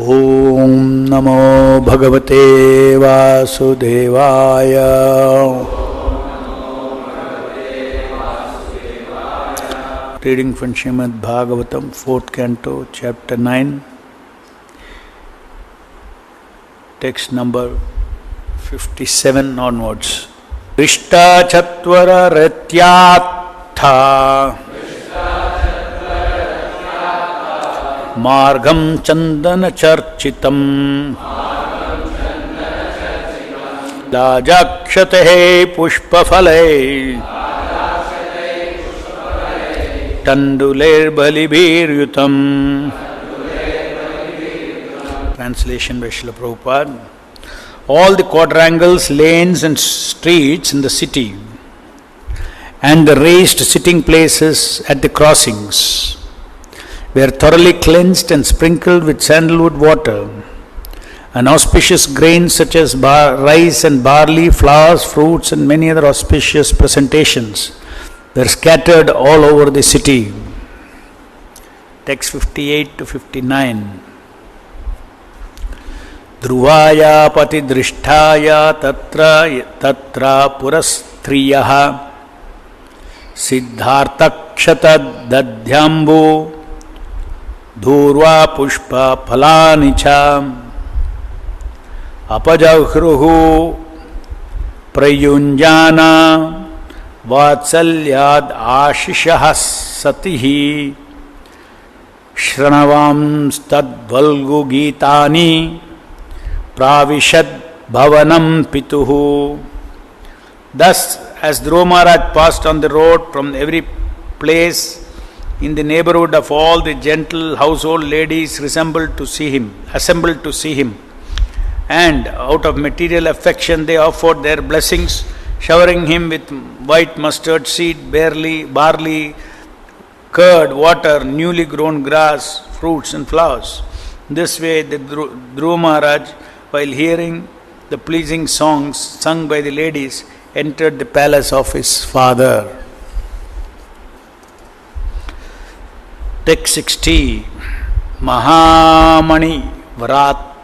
Om Namo Bhagavate Vasudevaya. Reading from Srimad Bhagavatam, 4th Canto, Chapter 9, text number 57 onwards. Rishta Chatvara Ratyatha Margam Chandana Charchitam Lajakshate Pushpafale Tanduler Balibir Yutam. Translation by Srila Prabhupada. All the quadrangles, lanes and streets in the city and the raised sitting places at the crossings were thoroughly cleansed and sprinkled with sandalwood water, and auspicious grains such as rice and barley, flowers, fruits and many other auspicious presentations were scattered all over the city. Text 58 to 59. Dhruvaya pati drishtaya tatra purastriyaha siddhartakshata dadhyambu Dhurva pushpa phalanicha apajahruhu prayunjana vatsalyad ashishah satihi shranavam stadvalgu gitani pravishad bhavanam pituhu. Thus, as Dhruva Maharaj passed on the road from every place in the neighborhood of all the gentle household ladies assembled to see him, and out of material affection they offered their blessings, showering him with white mustard seed, barley, curd, water, newly grown grass, fruits and flowers. This way the Dhruva Maharaj, while hearing the pleasing songs sung by the ladies, entered the palace of his father. Text 60. Mahamani Vratamaye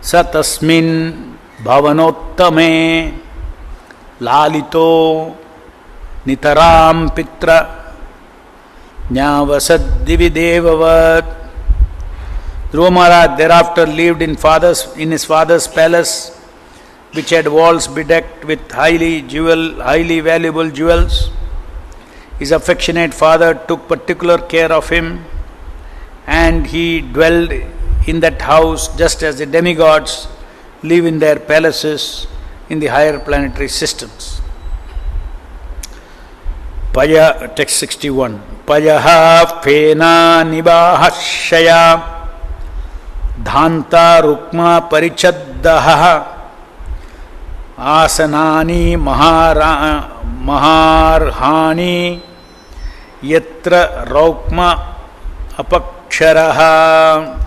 Satasmin Bhavanottame Lalito Nitaram Pitra Nyavasad Dividevavat. Dhruva Maharaj thereafter lived in his father's palace, which had walls bedecked with highly valuable jewels. His affectionate father took particular care of him, and he dwelled in that house just as the demigods live in their palaces in the higher planetary systems. Text 61. Payaha Fena Nibahashaya Dhanta Rukma Parichaddaha Asanani Maharhani Yatra Raukma Apaksharaha.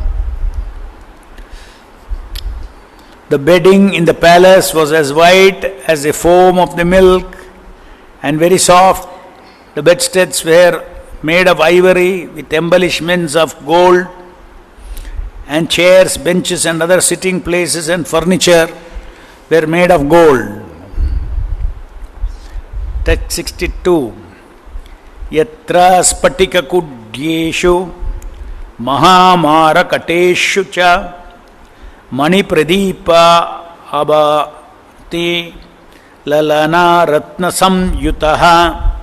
The bedding in the palace was as white as the foam of the milk and very soft. The bedsteads were made of ivory with embellishments of gold, and chairs, benches and other sitting places and furniture were made of gold. Text 62. Yatra spatika kudyeshu mahamarakateeshu cha mani pradipa abati lalana ratna samyutaha.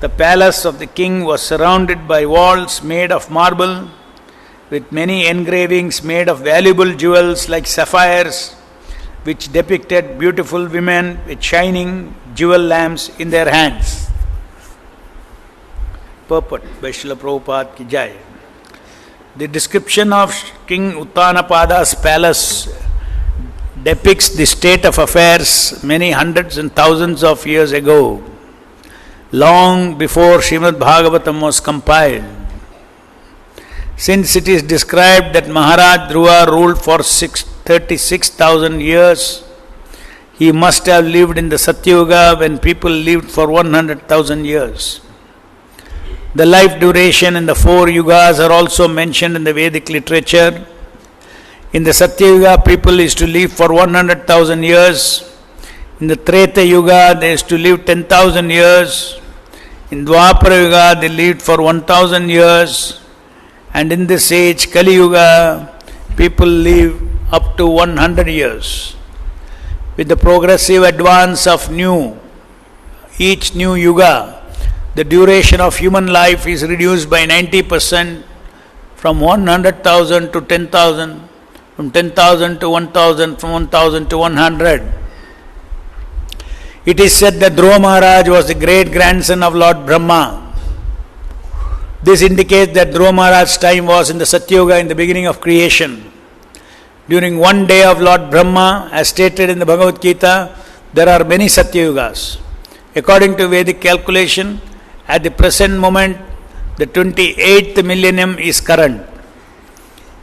The palace of the king was surrounded by walls made of marble with many engravings made of valuable jewels like sapphires, which depicted beautiful women with shining jewel lamps in their hands. Purport by Srila Prabhupada ki Jai. The description of King Uttanapada's palace depicts the state of affairs many hundreds and thousands of years ago, long before Srimad Bhagavatam was compiled. Since it is described that Maharaj Dhruva ruled for 36,000 years, he must have lived in the Satyuga when people lived for 100,000 years. The life duration in the 4 yugas are also mentioned in the Vedic literature. In the Satya Yuga, people used to live for 100,000 years. In the Treta Yuga, they used to live 10,000 years. In Dwapara Yuga, they lived for 1,000 years. And in this age, Kali Yuga, people live up to 100 years. With the progressive advance of each new yuga, the duration of human life is reduced by 90%, from 100,000 to 10,000, from 10,000 to 1,000, from 1,000 to 100. It is said that Dhruva Maharaj was the great grandson of Lord Brahma. This indicates that Dhruva Maharaj's time was in the Satya Yuga, in the beginning of creation. During one day of Lord Brahma, as stated in the Bhagavad Gita, there are many Satya Yugas. According to Vedic calculation, at the present moment, the 28th millennium is current.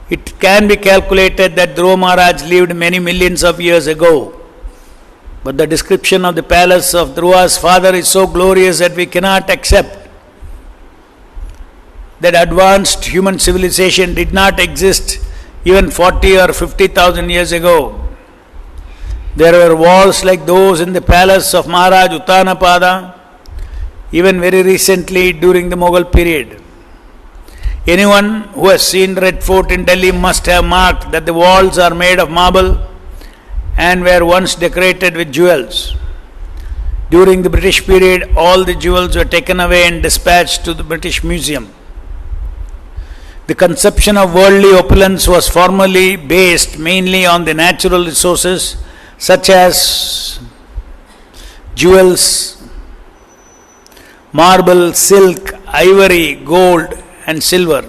It can be calculated that Dhruva Maharaj lived many millions of years ago. But the description of the palace of Dhruva's father is so glorious that we cannot accept that advanced human civilization did not exist even 40 or 50,000 years ago. There were walls like those in the palace of Maharaj Uttanapada, even very recently during the Mughal period. Anyone who has seen Red Fort in Delhi must have marked that the walls are made of marble and were once decorated with jewels. During the British period, all the jewels were taken away and dispatched to the British Museum. The conception of worldly opulence was formerly based mainly on the natural resources such as jewels, marble, silk, ivory, gold and silver.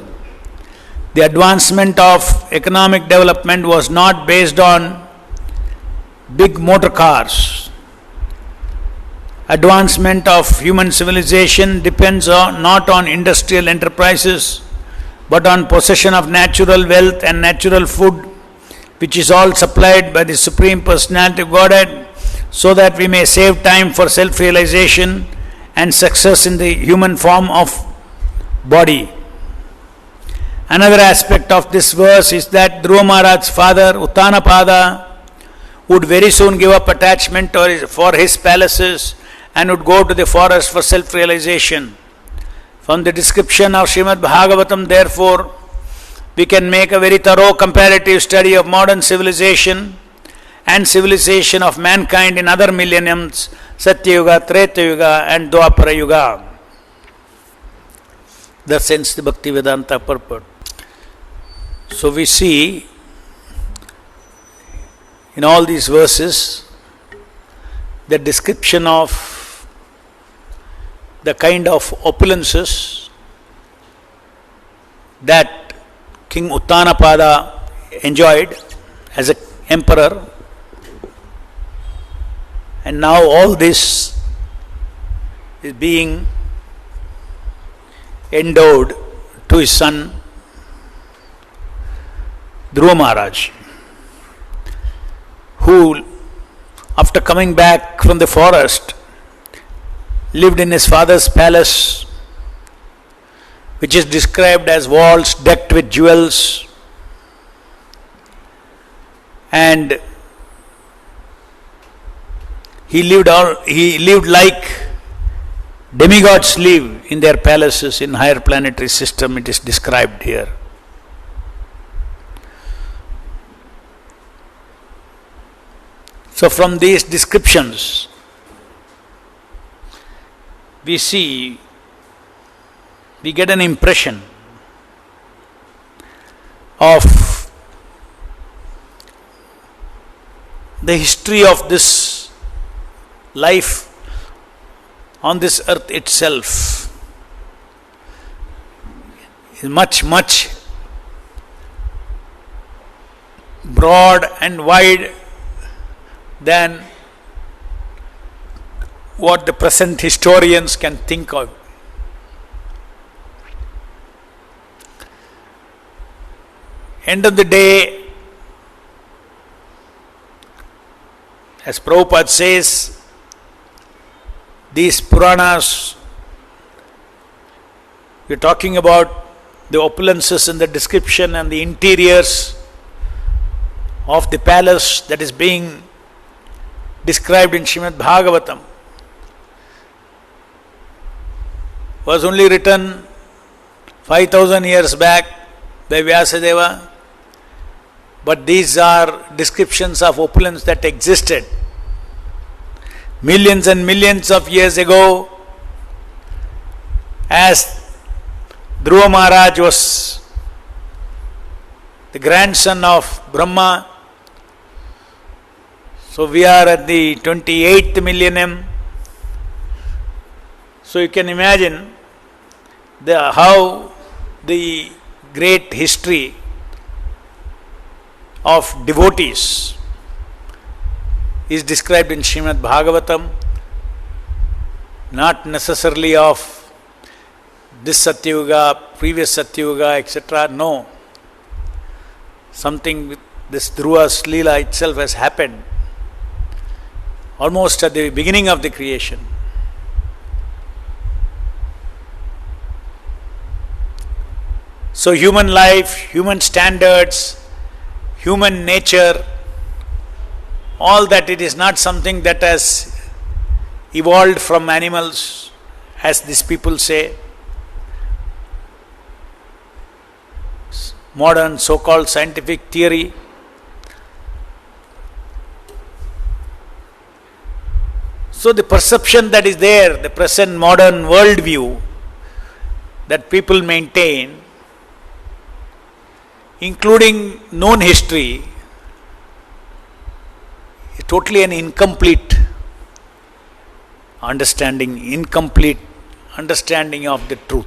The advancement of economic development was not based on big motor cars. Advancement of human civilization depends not on industrial enterprises, but on possession of natural wealth and natural food, which is all supplied by the Supreme Personality of Godhead, so that we may save time for self-realization and success in the human form of body. Another aspect of this verse is that Dhruva Maharaj's father, Uttanapada, would very soon give up attachment for his palaces and would go to the forest for self-realization. From the description of Srimad Bhagavatam, therefore, we can make a very thorough comparative study of modern civilization and civilization of mankind in other millenniums, Satya Yuga, Treta Yuga and Dwapara Yuga. Thus ends the Bhaktivedanta purport. So we see in all these verses the description of the kind of opulences that King Uttanapada enjoyed as an emperor, and now all this is being endowed to his son Dhruva Maharaj, who after coming back from the forest lived in his father's palace, which is described as walls decked with jewels, and he lived like demigods live in their palaces in higher planetary system. It is described here. So from these descriptions we get an impression of the history of this life on this earth itself is much, much broad and wide than what the present historians can think of. End of the day, as Prabhupada says, these Puranas we're talking about the opulences and the description and the interiors of the palace that is being described in Srimad Bhagavatam, was only written 5,000 years back by Vyasadeva, but these are descriptions of opulence that existed millions and millions of years ago, as Dhruva Maharaj was the grandson of Brahma. So we are at the 28th millennium. So you can imagine how the great history of devotees is described in Srimad Bhagavatam, not necessarily of this Satyuga, previous Satyuga, etc. No. Something with this Dhruva's Srila itself has happened almost at the beginning of the creation. So human life, human standards, human nature, all that, it is not something that has evolved from animals, as these people say. Modern so-called scientific theory. So the perception that is there, the present modern worldview that people maintain, including known history, is totally an incomplete understanding of the truth.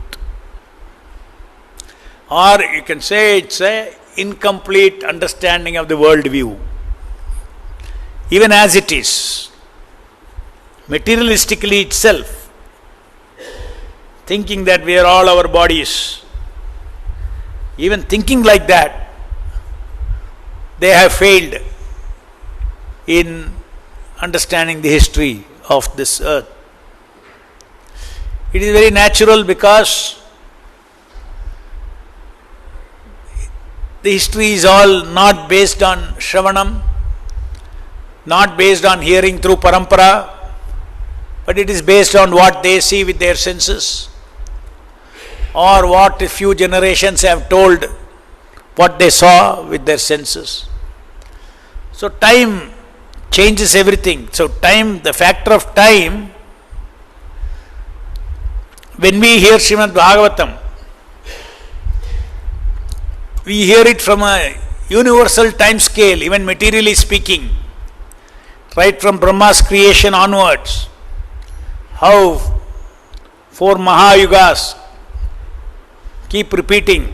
Or you can say it's an incomplete understanding of the worldview. Even as it is, materialistically itself, thinking that we are all our bodies, even thinking like that, they have failed in understanding the history of this earth. It is very natural, because the history is all not based on Shravanam, not based on hearing through Parampara, but it is based on what they see with their senses, or what a few generations have told what they saw with their senses. So time changes everything. So time, the factor of time, when we hear Srimad Bhagavatam, we hear it from a universal time scale, even materially speaking, right from Brahma's creation onwards. How 4 Mahayugas keep repeating.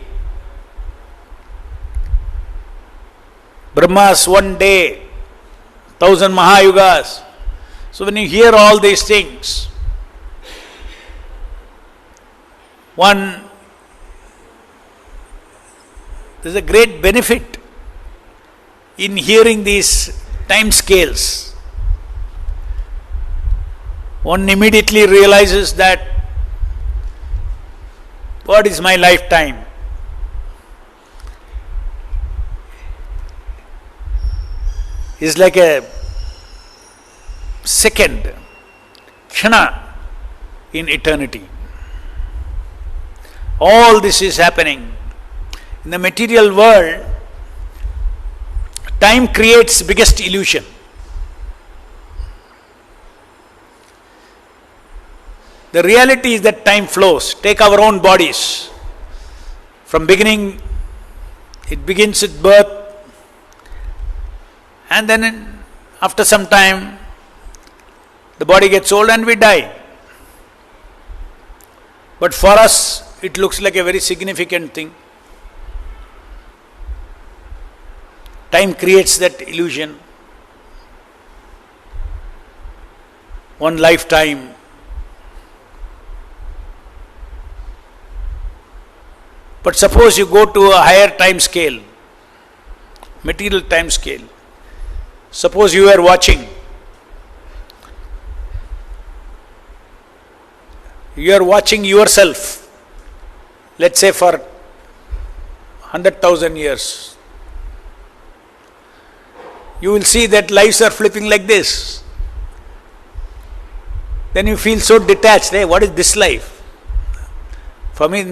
Brahma's one day, 1,000 Mahayugas. So when you hear all these things, there's a great benefit in hearing these time scales. One immediately realizes that, what is my lifetime? It's like a second, kshana in eternity. All this is happening. In the material world, time creates biggest illusion. The reality is that time flows. Take our own bodies. From beginning, it begins with birth, and then after some time, the body gets old and we die. But for us, it looks like a very significant thing. Time creates that illusion. One lifetime. But suppose you go to a higher time scale, material time scale. Suppose you are watching. You are watching yourself let's say for 100,000 years, you will see that lives are flipping like this. Then you feel so detached. Hey, what is this life? For me,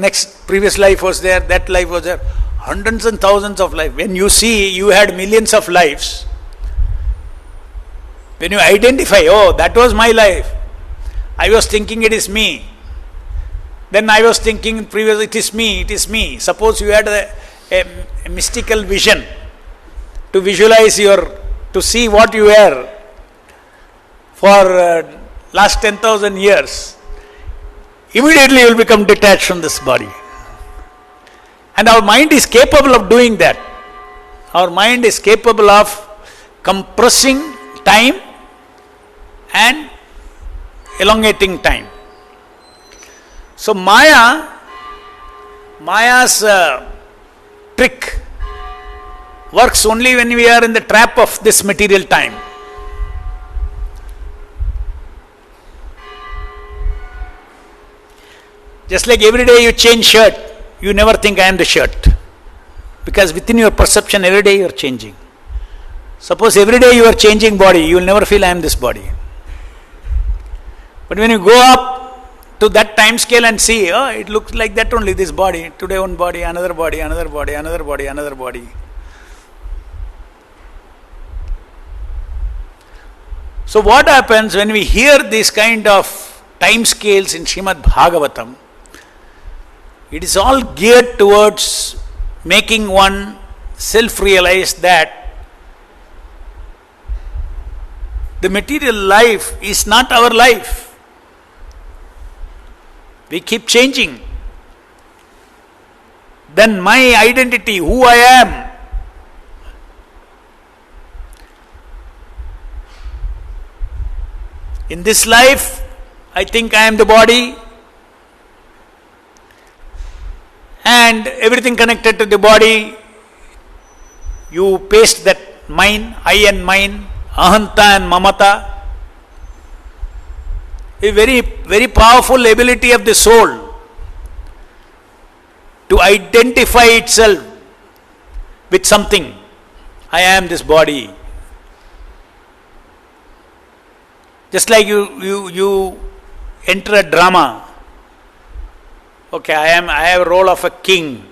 previous life was there, that life was there. Hundreds and thousands of lives. When you see you had millions of lives, when you identify, oh, that was my life. I was thinking it is me. Then I was thinking previously, it is me. Suppose you had a mystical vision to visualize to see what you were for last 10,000 years. Immediately you will become detached from this body. And our mind is capable of doing that. Our mind is capable of compressing time and elongating time. So Maya's trick works only when we are in the trap of this material time. Just like every day you change shirt, you never think I am the shirt. Because within your perception every day you are changing. Suppose every day you are changing body, you will never feel I am this body. But when you go up to that time scale and see, oh, it looks like that only, this body, today one body, another body, another body, another body, another body. So what happens when we hear these kind of time scales in Srimad Bhagavatam? It is all geared towards making one self-realize that the material life is not our life. We keep changing. Then my identity, who I am, in this life, I think I am the body, and everything connected to the body, you paste that mine, I and mine, ahanta and mamata. A very, very powerful ability of the soul to identify itself with something. I am this body. Just like you enter a drama. Okay, I have a role of a king.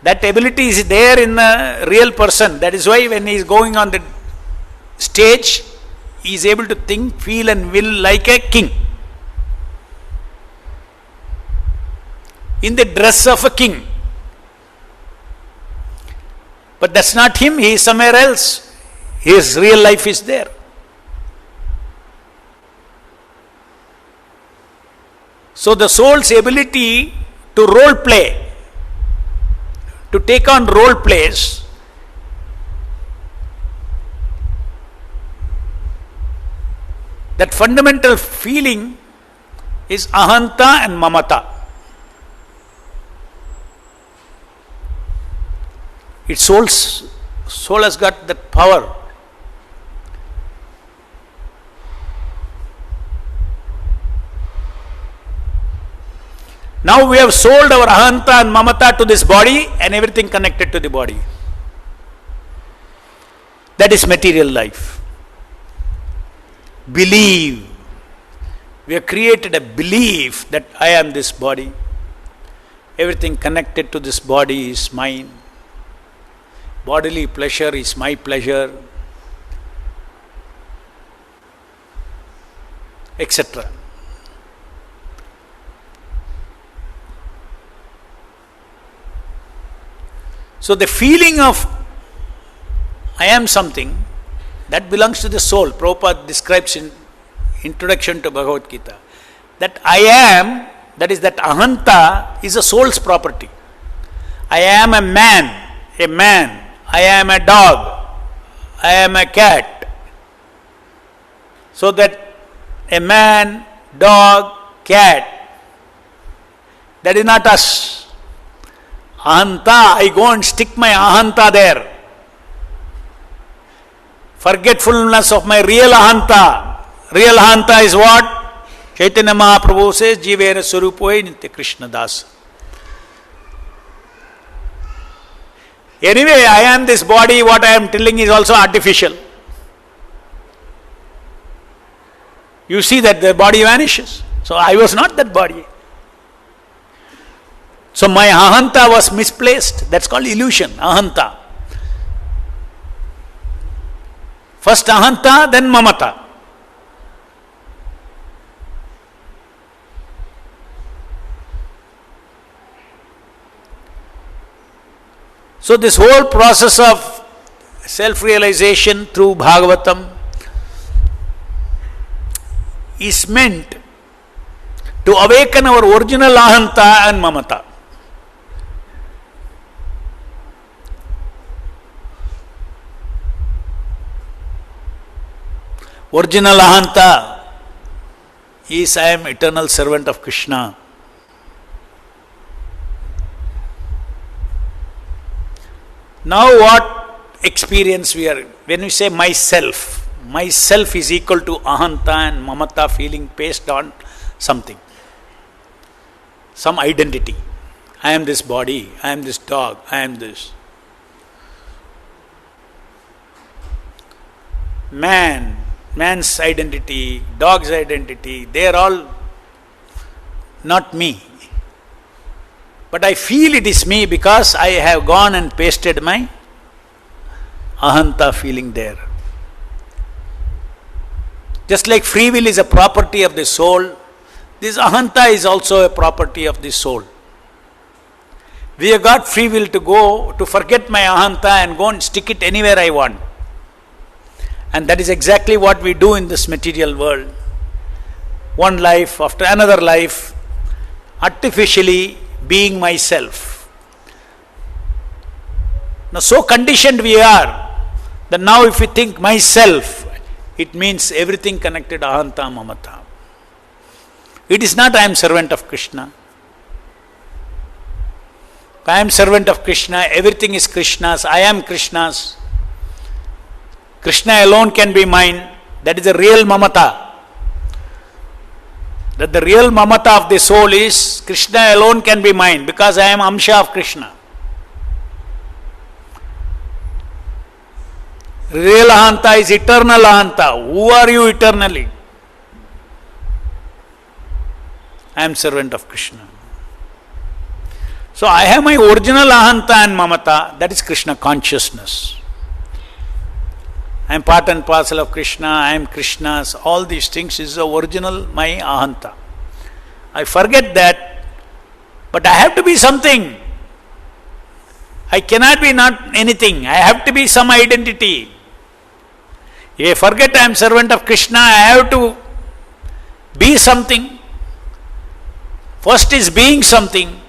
That ability is there in a real person. That is why when he is going on the stage, he is able to think, feel and will like a king. In the dress of a king. But that's not him, he is somewhere else. His real life is there. So the soul's ability to role play, to take on role plays, that fundamental feeling is ahanta and mamata. Its soul has got that power. Now we have sold our ahanta and mamata to this body and everything connected to the body. That is material life. Believe. We have created a belief that I am this body. Everything connected to this body is mine. Bodily pleasure is my pleasure, etc. So the feeling of I am something, that belongs to the soul. Prabhupada describes in Introduction to Bhagavad Gita that I am, that is that ahanta, is a soul's property. I am a man. I am a dog. I am a cat. So that a man, dog, cat, that is not us. Ahanta, I go and stick my ahanta there. Forgetfulness of my real ahanta. Real ahanta is what? Chaitanya Mahaprabhu says, Jivera Swarupoe Nitya Krishna Dasa. Anyway, I am this body, what I am telling is also artificial. You see that the body vanishes. So I was not that body. So my ahanta was misplaced. That's called illusion, ahanta. First ahanta, then mamata. So this whole process of self-realization through Bhagavatam is meant to awaken our original ahanta and mamata. Original ahanta is I am eternal servant of Krishna. Now what experience we are, when we say myself, myself is equal to ahanta and mamata feeling based on something, some identity. I am this body, I am this dog, I am this. Man's identity, dog's identity, they are all not me. But I feel it is me because I have gone and pasted my ahanta feeling there. Just like free will is a property of the soul, this ahanta is also a property of the soul. We have got free will to go, to forget my ahanta and go and stick it anywhere I want. And that is exactly what we do in this material world. One life after another life, artificially being myself. Now so conditioned we are, that now if we think myself, it means everything connected ahanta mamata. It is not I am servant of Krishna. I am servant of Krishna, everything is Krishna's, I am Krishna's. Krishna alone can be mine. That is the real mamata. That the real mamata of the soul is Krishna alone can be mine because I am amsha of Krishna. Real ahanta is eternal ahanta. Who are you eternally? I am servant of Krishna. So I have my original ahanta and mamata, that is Krishna consciousness. I am part and parcel of Krishna, I am Krishna's, all these things is the original my ahanta. I forget that, but I have to be something. I cannot be not anything, I have to be some identity. If I forget I am servant of Krishna, I have to be something. First is being something.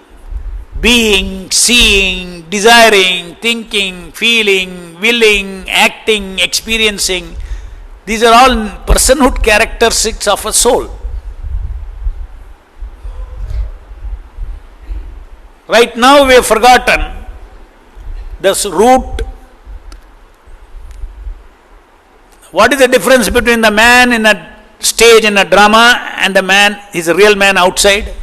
Being, seeing, desiring, thinking, feeling, willing, acting, experiencing. These are all personhood characteristics of a soul. Right now we have forgotten this root. What is the difference between the man in a stage in a drama and the man, is a real man outside?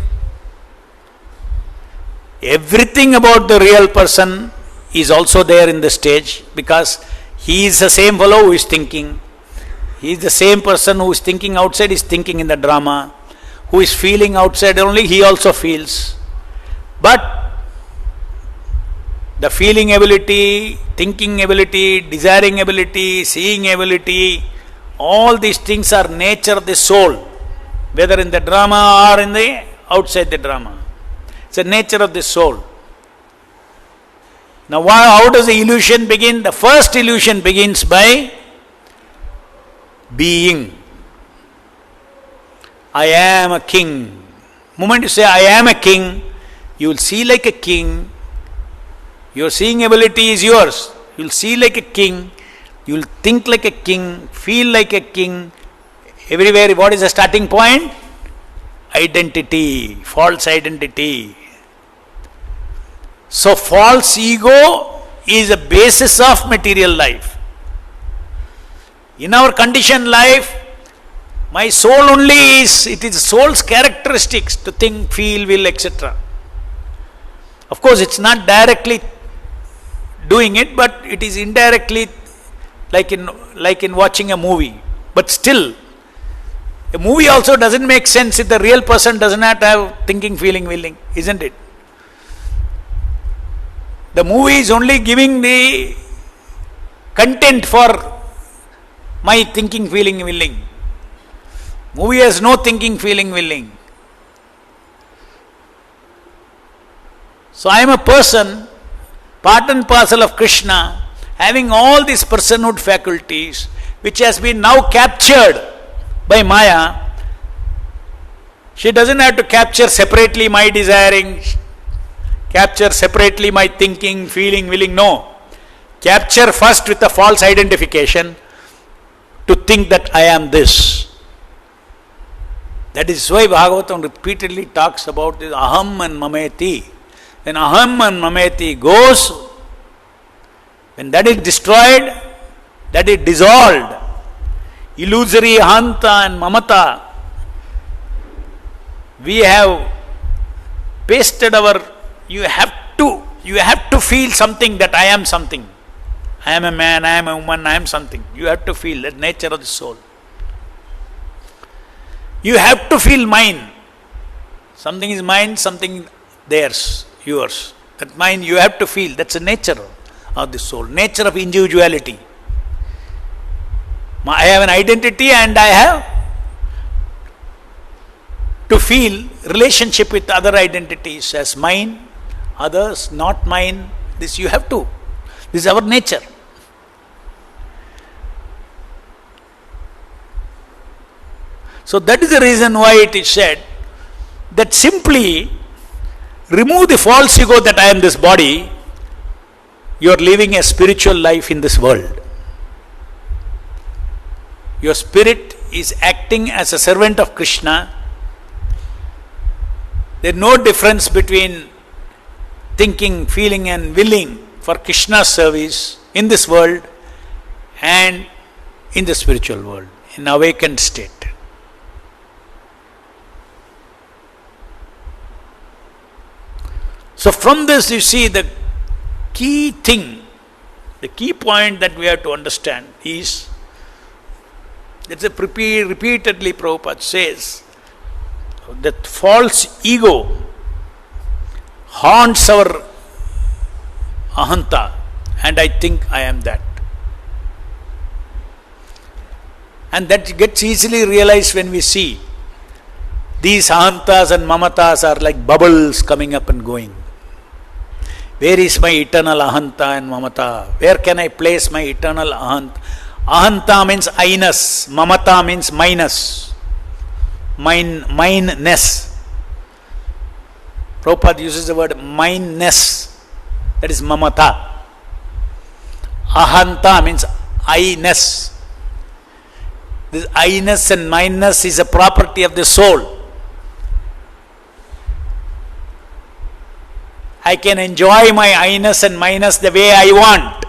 Everything about the real person is also there in the stage because he is the same fellow who is thinking. He is the same person who is thinking outside is thinking in the drama. Who is feeling outside only, he also feels. But the feeling ability, thinking ability, desiring ability, seeing ability, all these things are nature of the soul, whether in the drama or in the outside the drama. It's the nature of the soul. Now how does the illusion begin? The first illusion begins by being. I am a king. The moment you say I am a king, you will see like a king. Your seeing ability is yours. You will see like a king. You will think like a king, feel like a king. Everywhere, what is the starting point? Identity, false identity. So false ego is a basis of material life. In our conditioned life, My soul only it is soul's characteristics to think, feel, will, etc. Of course, it's not directly doing it, but it is indirectly, like in watching a movie. But still, a movie also doesn't make sense if the real person does not have thinking, feeling, willing, isn't it? The movie is only giving the content for my thinking, feeling, willing. Movie has no thinking, feeling, willing. So I am a person, part and parcel of Krishna, having all these personhood faculties, which has been now captured by Maya. She doesn't have to capture separately my desiring, capture separately my thinking, feeling, willing. No. Capture first with a false identification to think that I am this. That is why Bhagavatam repeatedly talks about this aham and mameti. When aham and mameti goes, when that is destroyed, that is dissolved. Illusory ahanta and mamata, we have pasted our, you have to feel something that I am something. I am a man, I am a woman, I am something. You have to feel the nature of the soul. You have to feel mine. Something is mine, something theirs, yours. That mine you have to feel. That's the nature of the soul, nature of individuality. I have an identity and I have to feel relationship with other identities as mine, others, not mine. This you have to. This is our nature. So that is the reason why it is said that simply remove the false ego that I am this body, you are living a spiritual life in this world. Your spirit is acting as a servant of Krishna. There is no difference between thinking, feeling and willing for Krishna's service in this world and in the spiritual world, in awakened state. So from this you see the key thing, the key point that we have to understand is, that's a repeatedly Prabhupada says, that false ego haunts our ahanta, and I think I am that. And that gets easily realized when we see these ahantas and mamatas are like bubbles coming up and going. Where is my eternal ahanta and mamata? Where can I place my eternal ahanta? Ahanta means I-ness, mamata means minus, mineness. Prabhupada uses the word mineness, that is mamata. Ahanta means I-ness. This I-ness and mineness is a property of the soul. I can enjoy my I-ness and minus the way I want.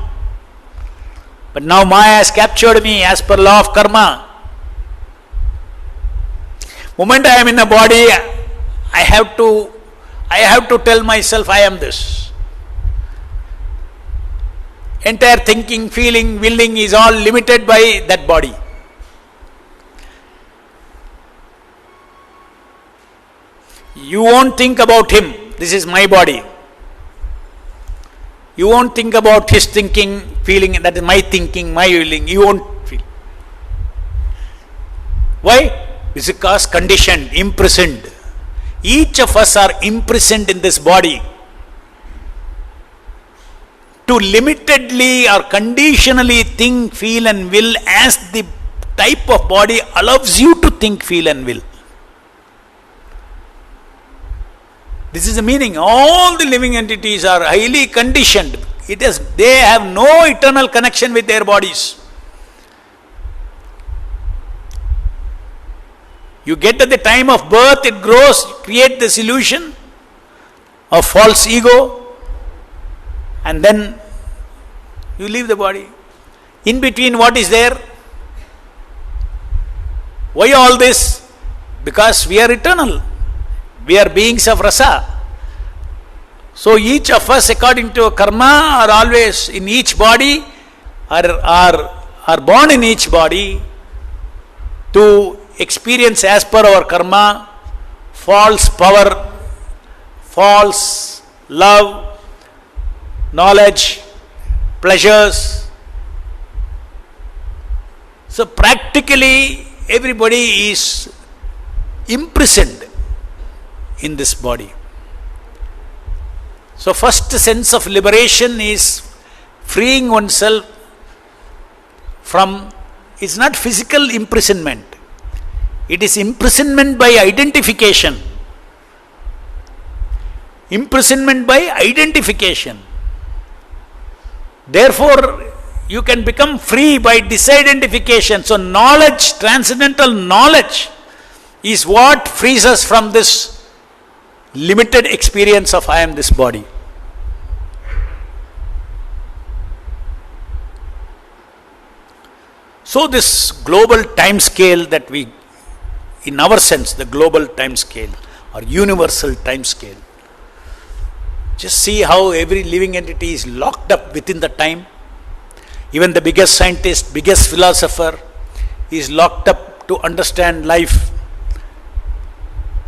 But now Maya has captured me as per law of karma. Moment I am in the body, I have to tell myself I am this. Entire thinking, feeling, willing is all limited by that body. You won't think about him, this is my body. You won't think about his thinking, feeling, that is my thinking, my willing. You won't feel. Why? Because conditioned, imprisoned. Each of us are imprisoned in this body to limitedly or conditionally think, feel and will as the type of body allows you to think, feel and will. This is the meaning. All the living entities are highly conditioned. They have no eternal connection with their bodies. You get at the time of birth, it grows, create this illusion of false ego, and then you leave the body. In between, what is there? Why all this? Because we are eternal. We are beings of rasa. So each of us, according to karma, are always in each body, are born in each body to experience as per our karma, false power, false love, knowledge, pleasures. So practically everybody is imprisoned in this body. So first sense of liberation is freeing oneself from, it's not physical imprisonment. It is imprisonment by identification. Imprisonment by identification. Therefore, you can become free by disidentification. So knowledge, transcendental knowledge, is what frees us from this limited experience of I am this body. So this global time scale that we, in our sense, the global time scale or universal time scale, just see how every living entity is locked up within the time. Even the biggest scientist, biggest philosopher is locked up to understand life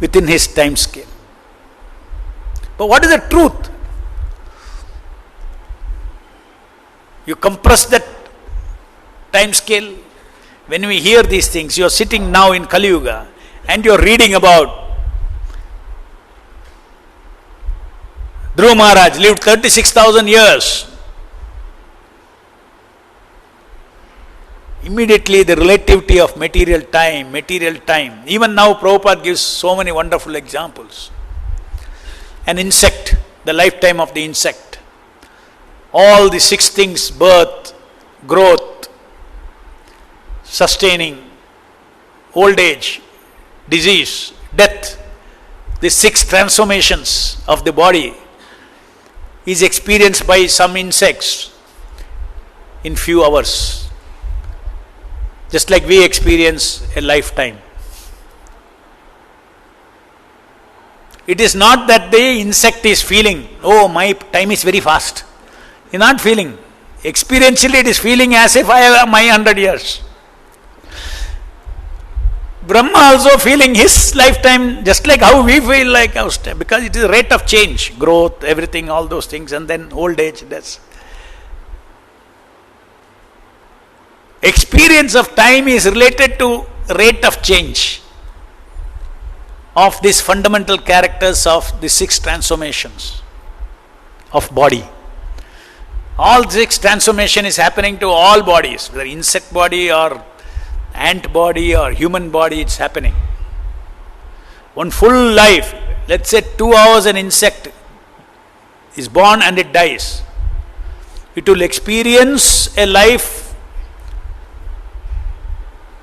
within his time scale. But what is the truth? You compress that time scale. When we hear these things, you are sitting now in Kali Yuga and you are reading about Dhruva Maharaj lived 36,000 years. Immediately the relativity of material time. Even now Prabhupada gives so many wonderful examples. An insect, the lifetime of the insect. All the 6 things, birth, growth, sustaining, old age, disease, death. The 6 transformations of the body is experienced by some insects in few hours. Just like we experience a lifetime. It is not that the insect is feeling, oh, my time is very fast. He is not feeling. Experientially it is feeling as if I have my 100 years. Brahma also feeling his lifetime just like how we feel like our time, because it is a rate of change, growth, everything, all those things, and then old age, death. Experience of time is related to rate of change of these fundamental characters of the 6 transformations of body. All 6 transformation is happening to all bodies, whether insect body or ant body or human body, it's happening. One full life, let's say 2 hours an insect is born and it dies. It will experience a life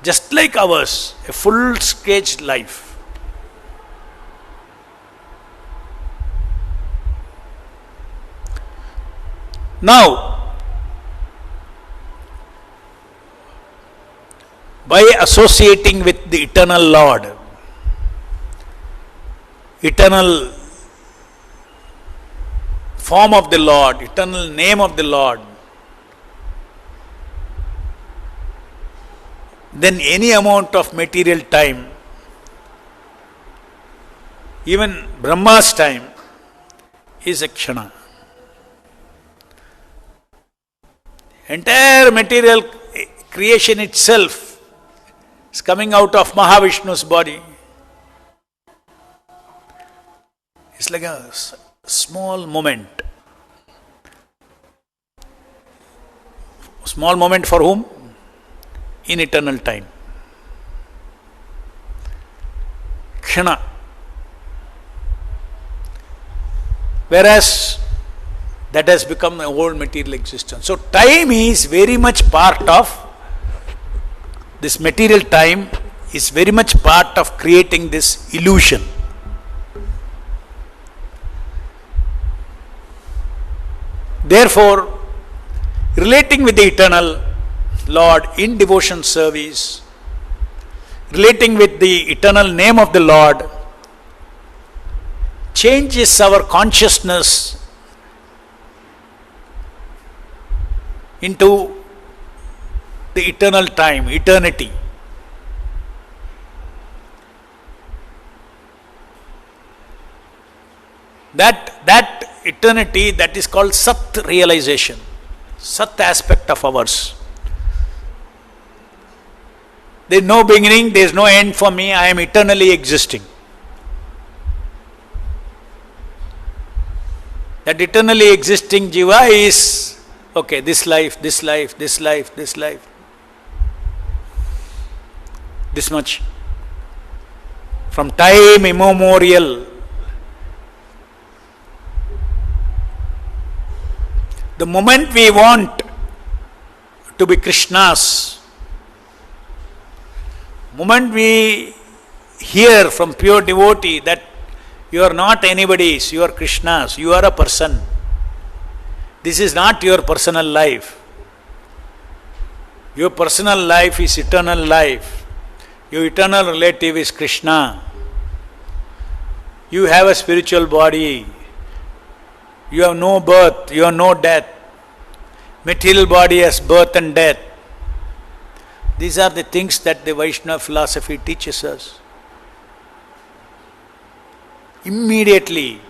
just like ours, a full-scale life. Now, by associating with the eternal Lord, eternal form of the Lord, eternal name of the Lord, then any amount of material time, even Brahma's time, is a kshana. Entire material creation itself is coming out of Mahavishnu's body. It's like a small moment. Small moment for whom? In eternal time. Kshana. Whereas that has become a whole material existence. So time is very much part of, this material time is very much part of creating this illusion. Therefore, relating with the eternal Lord in devotion service relating with the eternal name of the Lord, changes our consciousness into the eternal time, eternity. That eternity, that is called Sat realization, Sat aspect of ours. There is no beginning, there is no end for me, I am eternally existing. That eternally existing Jiva is, okay, this life, this life, this life, this life. This much. From time immemorial, the moment we want to be Krishna's, moment we hear from pure devotee that you are not anybody's, you are Krishna's, you are a person. This is not your personal life. Your personal life is eternal life. Your eternal relative is Krishna. You have a spiritual body. You have no birth, you have no death. Material body has birth and death. These are the things that the Vaishnava philosophy teaches us. Immediately,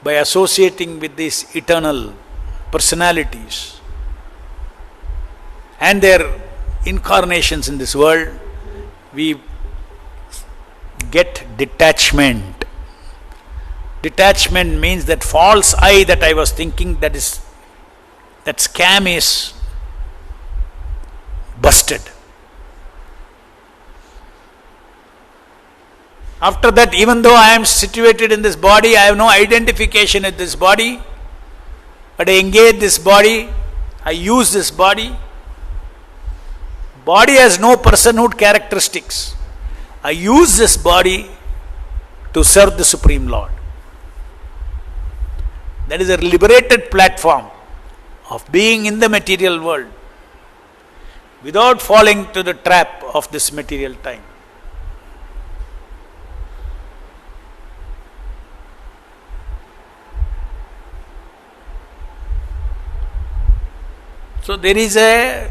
by associating with these eternal personalities and their incarnations in this world, we get detachment. Detachment means that false I that I was thinking, that scam is busted. After that, even though I am situated in this body, I have no identification with this body, but I engage this body, I use this body. Body has no personhood characteristics. I use this body to serve the Supreme Lord. That is a liberated platform of being in the material world without falling to the trap of this material time. So there is a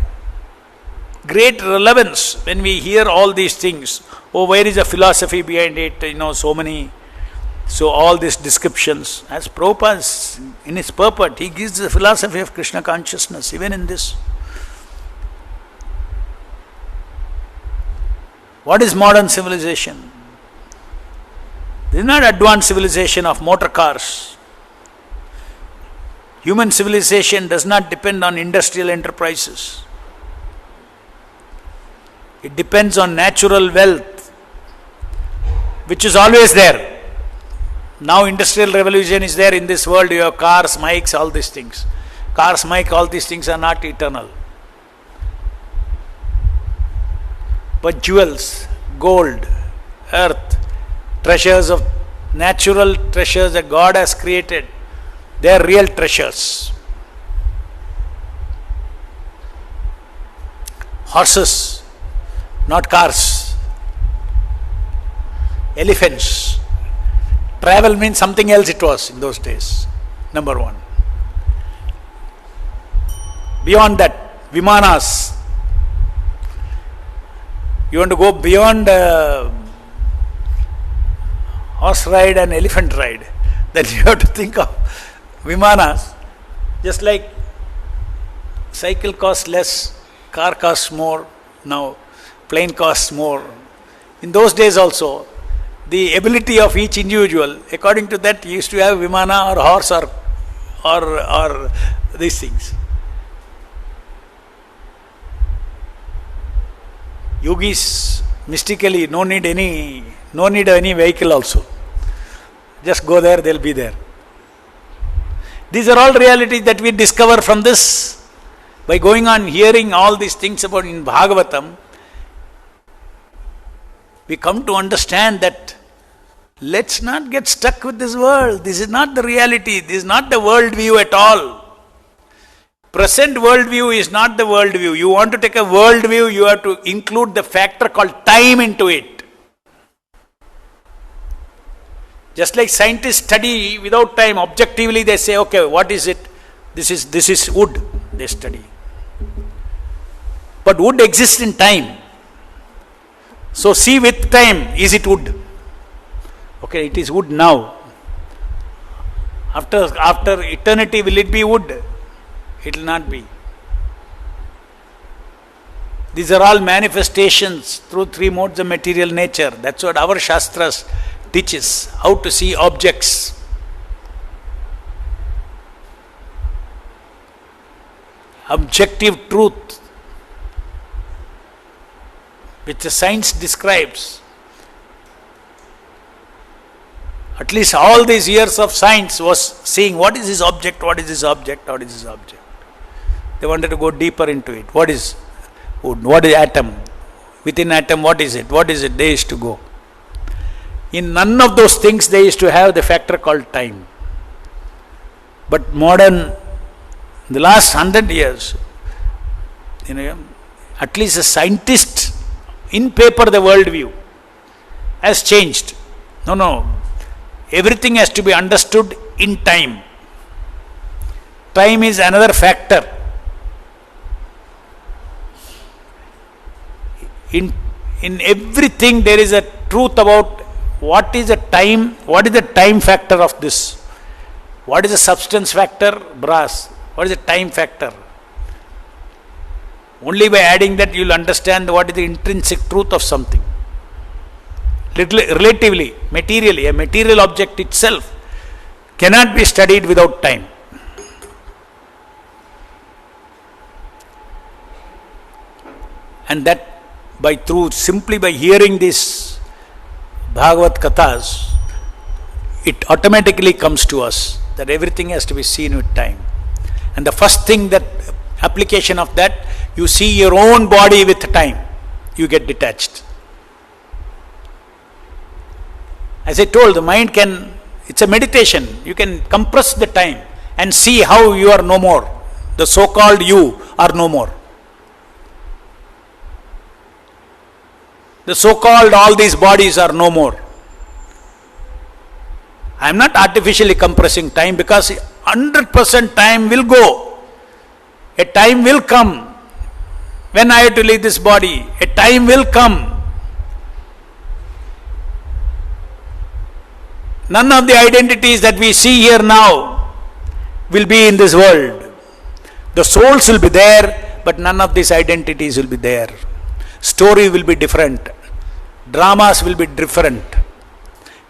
great relevance when we hear all these things. Oh, where is the philosophy behind it? So all these descriptions. As Prabhupada, in his purport, he gives the philosophy of Krishna consciousness, even in this. What is modern civilization? This is not advanced civilization of motor cars. Human civilization does not depend on industrial enterprises. It depends on natural wealth, which is always there. Now industrial revolution is there in this world. You have cars, mics, all these things. Cars, mic, all these things are not eternal. But jewels, gold, earth, treasures of natural treasures that God has created, they are real treasures. Horses, not cars. Elephants. Travel means something else it was in those days. Number one. Beyond that, Vimanas. You want to go beyond horse ride and elephant ride, then you have to think of Vimanas. Just like cycle costs less, car costs more now, plane costs more. In those days also, the ability of each individual, according to that, he used to have Vimana or horse or these things. Yogis mystically no need any vehicle also. Just go there, they'll be there. These are all realities that we discover from this. By going on hearing all these things about in Bhagavatam, we come to understand that let's not get stuck with this world. This is not the reality. This is not the world view at all. Present worldview is not the worldview. You want to take a worldview, you have to include the factor called time into it. Just like scientists study without time, objectively they say, okay, what is it? This is wood, they study. But wood exists in time. So see with time, is it wood? Okay, it is wood now. After eternity, will it be wood? It will not be. These are all manifestations through three modes of material nature. That's what our Shastras teaches, how to see objects. Objective truth, which the science describes. At least all these years of science was seeing what is this object, what is this object, what is this object. They wanted to go deeper into it. What is wood? What is atom? Within atom, what is it? What is it? They used to go. In none of those things they used to have the factor called time. But modern, the last 100 years, at least a scientist, in paper the worldview has changed. No. Everything has to be understood in time. Time is another factor. In everything there is a truth about what is the time factor of this. What is the substance factor? Brass. What is the time factor? Only by adding that you will understand what is the intrinsic truth of something. Relatively, materially, a material object itself cannot be studied without time. And that simply by hearing these Bhagavat Kathas, it automatically comes to us that everything has to be seen with time. And the first thing, that application of that, you see your own body with time, you get detached. As I told, the mind it's a meditation. You can compress the time and see how you are no more. The so-called you are no more. The so-called all these bodies are no more. I am not artificially compressing time, because 100% time will go. A time will come when I have to leave this body. A time will come. None of the identities that we see here now will be in this world. The souls will be there, but none of these identities will be there. Story will be different. Dramas will be different.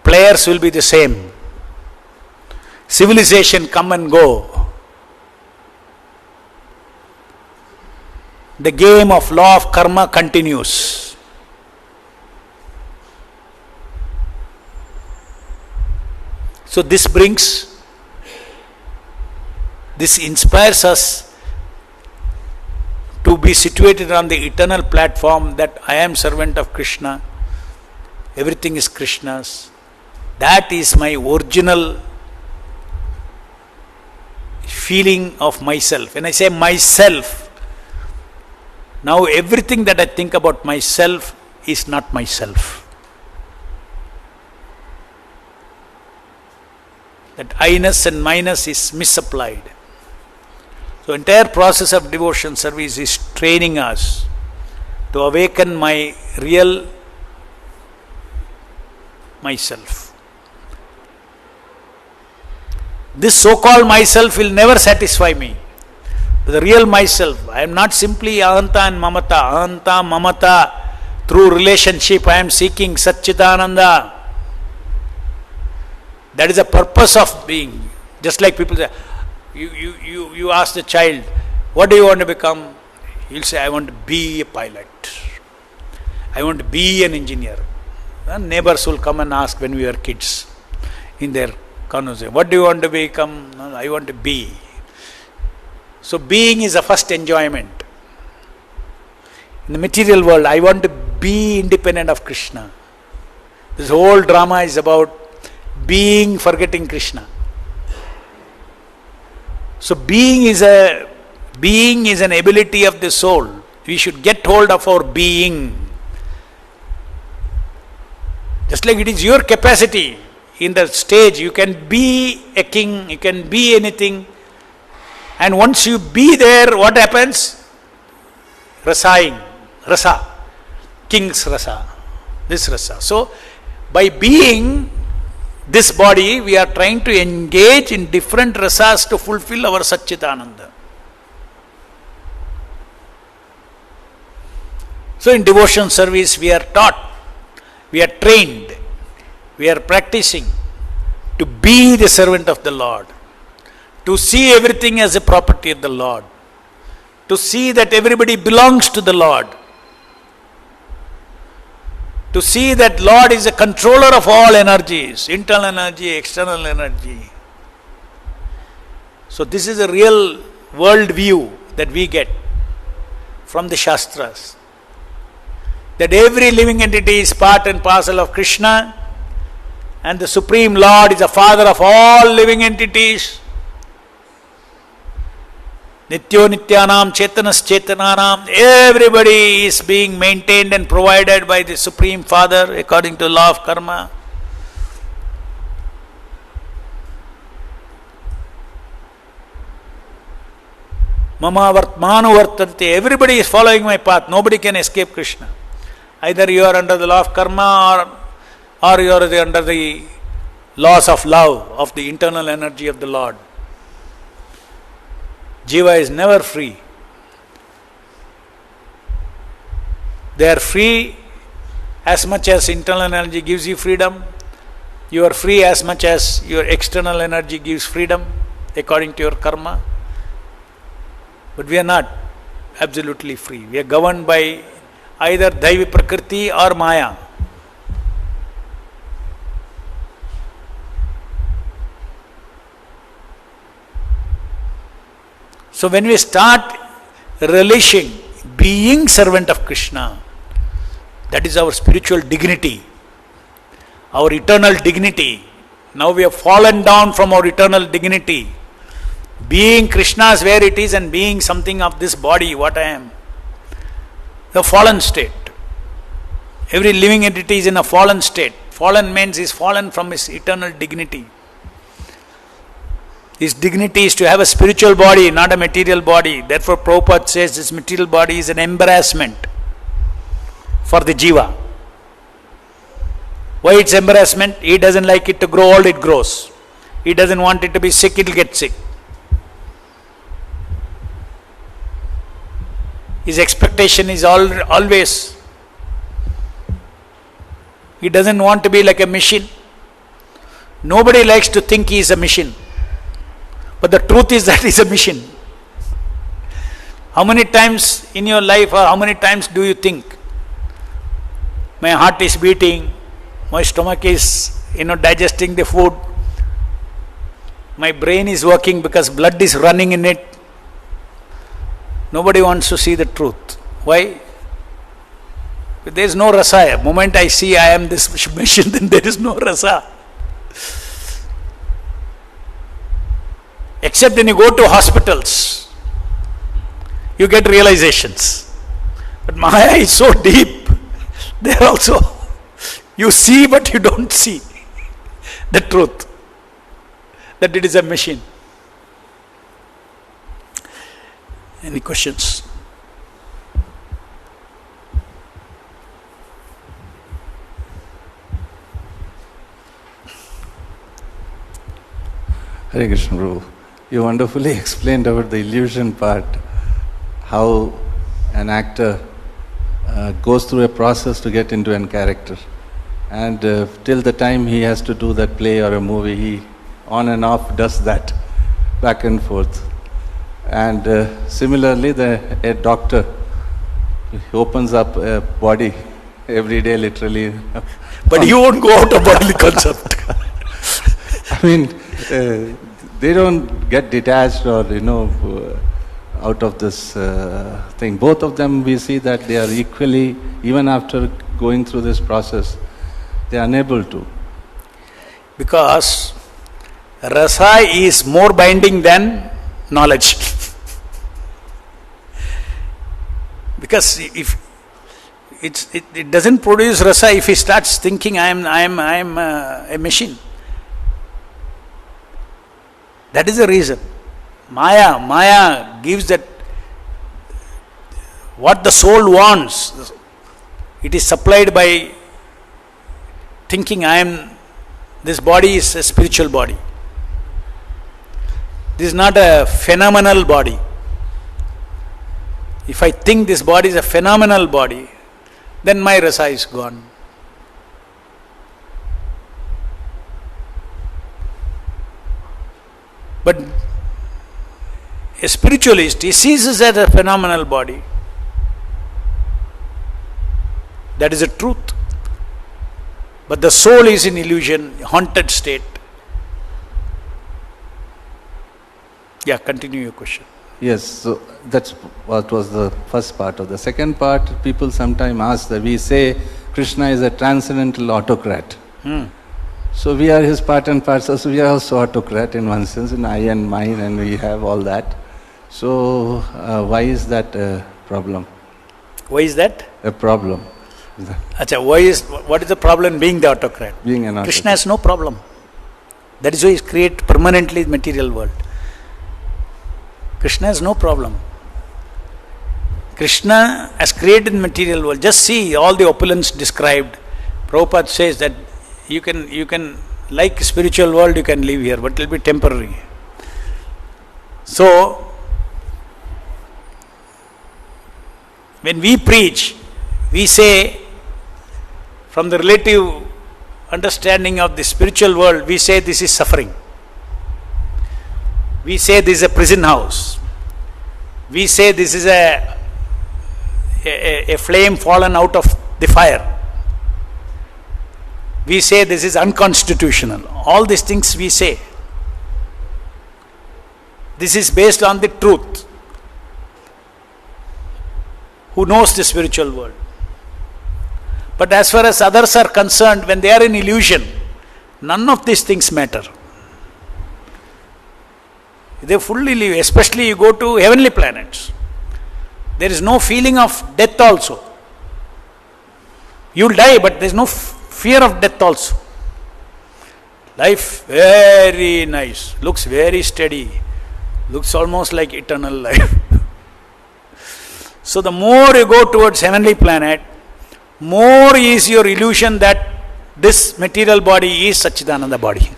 Players will be the same. Civilization come and go. The game of law of karma continues. So this inspires us to be situated on the eternal platform that I am servant of Krishna, everything is Krishna's. That is my original feeling of myself. When I say myself, now everything that I think about myself is not myself. That I-ness and minus is misapplied. So entire process of devotion service is training us to awaken my real myself. This so-called myself will never satisfy me. The real myself, I am not simply ahanta and mamata. Ahanta, mamata, through relationship I am seeking Satchitananda. That is the purpose of being. Just like people say, you ask the child, what do you want to become? He will say, I want to be a pilot. I want to be an engineer. And neighbors will come and ask when we were kids in their conversation, what do you want to become? No, I want to be. So being is the first enjoyment. In the material world, I want to be independent of Krishna. This whole drama is about being forgetting Krishna. So being is a Being is an ability of the soul. We should get hold of our being. Just like it is your capacity. In the stage, you can be a king, you can be anything. And once you be there, what happens? Rasaing. Rasa. King's rasa. This rasa. So, by being this body, we are trying to engage in different rasas to fulfill our Satchitananda. So, in devotion service, we are taught, we are trained, we are practicing to be the servant of the Lord, to see everything as a property of the Lord, to see that everybody belongs to the Lord, to see that Lord is a controller of all energies, internal energy, external energy. So this is a real world view that we get from the Shastras. That every living entity is part and parcel of Krishna, and the Supreme Lord is the Father of all living entities. Nityo Nityanam Chetanas Chetananam. Everybody is being maintained and provided by the Supreme Father according to the law of karma. Mama Vartmanu Vartate. Everybody is following my path. Nobody can escape Krishna. Either you are under the law of karma or you are under the laws of love, of the internal energy of the Lord. Jiva is never free. They are free as much as internal energy gives you freedom. You are free as much as your external energy gives freedom according to your karma. But we are not absolutely free. We are governed by either Daivi Prakriti or Maya. So when we start relishing being servant of Krishna, that is our spiritual dignity, our eternal dignity. Now we have fallen down from our eternal dignity. Being Krishna's where it is and being something of this body, what I am. The fallen state. Every living entity is in a fallen state. Fallen means he is fallen from his eternal dignity. His dignity is to have a spiritual body, not a material body. Therefore Prabhupada says this material body is an embarrassment for the jiva. Why it's embarrassment? He doesn't like it to grow old, it grows. He doesn't want it to be sick, it will get sick. His expectation is always, he doesn't want to be like a machine. Nobody likes to think he is a machine. But the truth is that he is a machine. How many times in your life or how many times do you think, my heart is beating, my stomach is digesting the food, my brain is working because blood is running in it. Nobody wants to see the truth. Why? There is no rasa. The moment I see I am this machine, then there is no rasa. Except when you go to hospitals, you get realizations. But Maya is so deep. There also, you see but you don't see the truth. That it is a machine. Any questions? Hare Krishna Prabhu. You wonderfully explained about the illusion part, how an actor goes through a process to get into a character. And till the time he has to do that play or a movie, he on and off does that, back and forth. And similarly, a doctor, he opens up a body every day, literally. But you won't go out of bodily concept. I mean, they don't get detached or, out of this thing. Both of them, we see that they are equally, even after going through this process, they are unable to. Because rasa is more binding than knowledge. Because if it doesn't produce rasa if he starts thinking I am a machine. That is the reason. Maya gives that what the soul wants. It is supplied by thinking this body is a spiritual body. This is not a phenomenal body. If I think this body is a phenomenal body, then my rasa is gone. But a spiritualist, he sees this as a phenomenal body. That is the truth. But the soul is in illusion, haunted state. Yeah, continue your question. Yes, so that's what was the first part of the second part. People sometimes ask that we say Krishna is a transcendental autocrat. So we are his part and parcel, so we are also autocrat in one sense, in I and mine, and we have all that. So why is that a problem? Why is that? A problem. Achha, what is the problem being the autocrat? Being an autocrat. Krishna has no problem. That is why he created permanently the material world. Krishna has no problem. Krishna has created the material world. Just see all the opulence described. Prabhupada says that you can like spiritual world, you can live here, but it will be temporary. So, when we preach, we say, from the relative understanding of the spiritual world, we say this is suffering. We say this is a prison house. We say this is a flame fallen out of the fire. We say this is unconstitutional. All these things we say. This is based on the truth. Who knows the spiritual world? But as far as others are concerned, when they are in illusion, none of these things matter. They fully live, especially you go to heavenly planets. There is no feeling of death also. You will die, but there is no fear of death also. Life very nice, looks very steady, looks almost like eternal life. So the more you go towards heavenly planet, more is your illusion that this material body is Satchidananda body.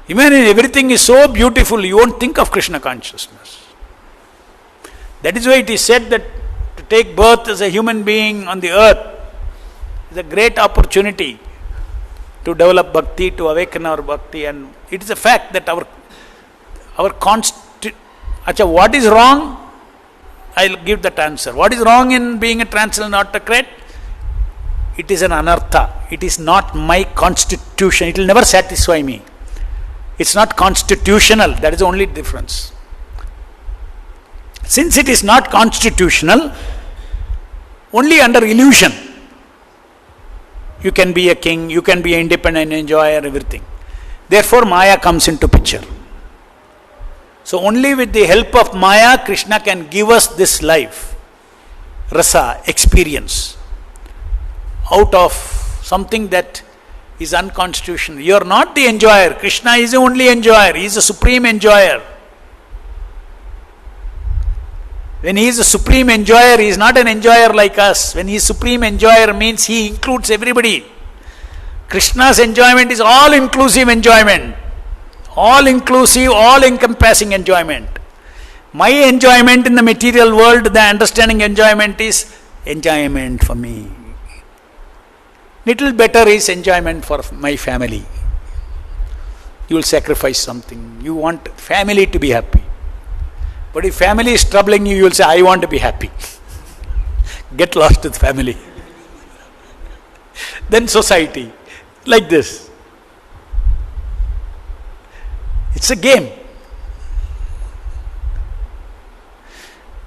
Imagine everything is so beautiful, you won't think of Krishna consciousness. That is why it is said that to take birth as a human being on the earth is a great opportunity to develop bhakti, to awaken our bhakti, and it is a fact that our what is wrong? I'll give that answer. What is wrong in being a transcendental autocrat? It is an anartha. It is not my constitution. It will never satisfy me. It's not constitutional. That is the only difference. Since it is not constitutional, only under illusion, you can be a king, you can be an independent enjoyer, everything. Therefore, Maya comes into picture. So only with the help of Maya, Krishna can give us this life, rasa, experience, out of something that is unconstitutional. You are not the enjoyer. Krishna is the only enjoyer. He is the supreme enjoyer. When he is a supreme enjoyer, he is not an enjoyer like us. When he is supreme enjoyer, means he includes everybody. Krishna's enjoyment is all-inclusive enjoyment. All-inclusive, all-encompassing enjoyment. My enjoyment in the material world, the understanding enjoyment is enjoyment for me. Little better is enjoyment for my family. You will sacrifice something. You want family to be happy. But if family is troubling you, you will say, I want to be happy. Get lost with family. Then society. Like this. It's a game.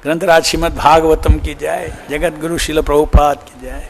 Grantaraj Srimad Bhagavatam ki jai. Jagat Guru Srila Prabhupada ki jai.